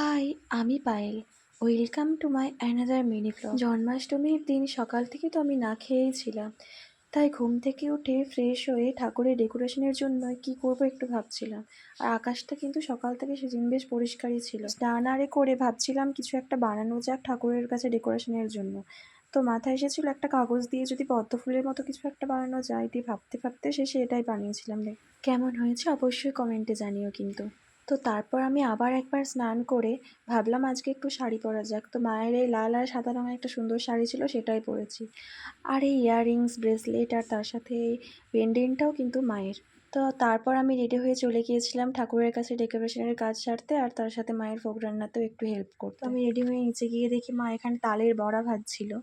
High, আমি Payel. Welcome to my another mini blog. জন্মাষ্টমীর দিন সকাল থেকে তো আমি না খেয়েই ছিলাম, তাই ঘুম থেকে উঠে ফ্রেশ হয়ে ঠাকুরের ডেকোরেশনের জন্য কি করব একটু ভাবছিলাম। আর আকাশটা কিন্তু সকাল থেকে সেদিন বেশ পরিষ্কারই ছিল। স্নান আরে করে ভাবছিলাম কিছু একটা বানানো যাক ঠাকুরের কাছে ডেকোরেশনের জন্য। তো মাথায় এসেছিল একটা কাগজ দিয়ে যদি পদ্ম ফুলের মতো কিছু একটা বানানো যায়, দিয়ে ভাবতে ভাবতে শেষে এটাই বানিয়েছিলাম। কেমন হয়েছে অবশ্যই কমেন্টে জানিও কিন্তু। তো তারপর আমি আবার একবার স্নান করে ভাবলাম আজকে একটু শাড়ি পরা যাক। তো মায়ের এই লাল আর সাদা রঙের একটা সুন্দর শাড়ি ছিল, সেটাই পরেছি। আর এই ইয়াররিংস, ব্রেসলেট আর তার সাথে এই পেন্ডেন্টটাও কিন্তু মায়ের। তো তারপর আমি রেডি হয়ে চলে গিয়েছিলাম ঠাকুরের কাছে ডেকোরেশনের কাজ সারতে, আর তার সাথে মায়ের ভোগ রান্নাতেও একটু হেল্প করতে। আমি রেডি হয়ে নিচে গিয়ে দেখি মা এখানে তালের বড়া ভাজছিল।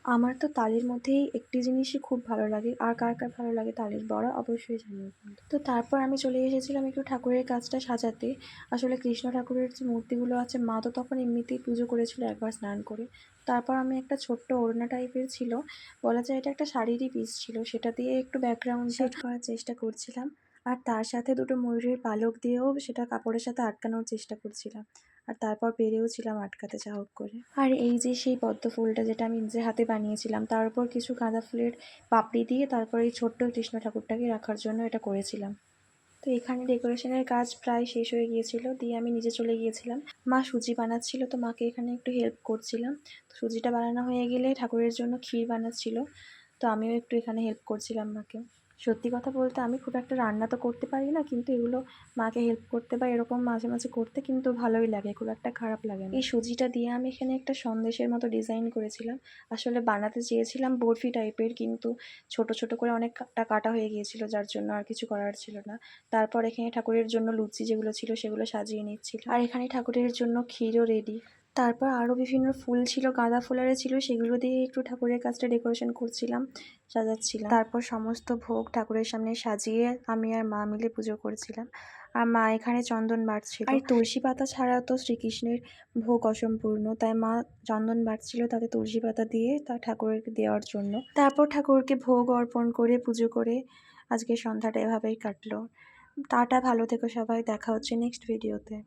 আমার তো তালের মধ্যেই একটি জিনিসই খুব ভালো লাগে, আর কার কার ভালো লাগে তালের বড়া অবশ্যই জানিও কিন্তু। তো তারপর আমি চলে এসেছিলাম একটু ঠাকুরের কাজটা সাজাতে। আসলে কৃষ্ণ ঠাকুরের যে মূর্তিগুলো আছে, মা তো তখন এমনিতেই পুজো করেছিল একবার স্নান করে। তারপর আমি একটা ছোট্ট ওড়না টাইপের ছিল, বলা যায় এটা একটা শাড়িরই পিস ছিল, সেটা দিয়ে একটু ব্যাকগ্রাউন্ড সেট করার চেষ্টা করছিলাম। আর তার সাথে দুটো ময়ূরের পালক দিয়েও সেটা কাপড়ের সাথে আটকানোর চেষ্টা করছিলাম। আর তারপর পেরেও ছিলাম আটকাতে যা হোক করে। আর এই যে সেই পদ্ম ফুলটা যেটা আমি নিজে হাতে বানিয়েছিলাম, তার উপর কিছু গাঁদা ফুলের পাপড়ি দিয়ে তারপর এই ছোট্ট কৃষ্ণ ঠাকুরটাকে রাখার জন্য এটা করেছিলাম। তো এখানে ডেকোরেশনের কাজ প্রায় শেষ হয়ে গিয়েছিল, দিয়ে আমি নিজে চলে গিয়েছিলাম। মা সুজি বানাচ্ছিল, তো মাকে এখানে একটু হেল্প করছিলাম। তো সুজিটা বানানো হয়ে গেলে ঠাকুরের জন্য ক্ষীর বানাচ্ছিল, তো আমিও একটু এখানে হেল্প করছিলাম মাকে। সত্যি কথা বলতে আমি খুব একটা রান্না তো করতে পারি না, কিন্তু এগুলো মাকে হেল্প করতে বা এরকম মাঝে মাঝে করতে কিন্তু ভালোই লাগে, খুব একটা খারাপ লাগে না। এই সুজিটা দিয়ে আমি এখানে একটা সন্দেশের মতো ডিজাইন করেছিলাম। আসলে বানাতে চেয়েছিলাম বরফি টাইপের, কিন্তু ছোট ছোট করে অনেকটা কাটা হয়ে গিয়েছিল, যার জন্য আর কিছু করার ছিল না। তারপর এখানে ঠাকুরের জন্য লুচি যেগুলো ছিল সেগুলো সাজিয়ে নিচ্ছিল, আর এখানে ঠাকুরের জন্য ক্ষীরও রেডি। তারপর আরও বিভিন্ন ফুল ছিল, গাঁদা ফুলারে ছিল, সেগুলো দিয়ে একটু ঠাকুরের কাজটা ডেকোরেশন করছিলাম, সাজাচ্ছিলাম। তারপর সমস্ত ভোগ ঠাকুরের সামনে সাজিয়ে আমি আর মা মিলে পুজো করছিলাম। আর মা এখানে চন্দন বাটছিল। আর তুলসী পাতা ছাড়া তো শ্রীকৃষ্ণের ভোগ অসম্পূর্ণ, তাই মা চন্দন বাটছিল তাতে তুলসী পাতা দিয়ে তা ঠাকুরকে দেওয়ার জন্য। তারপর ঠাকুরকে ভোগ অর্পণ করে পুজো করে আজকে সন্ধ্যাটা এভাবেই কাটলো। টাটা, ভালো থেকো সবাই, দেখা হচ্ছে নেক্সট ভিডিওতে।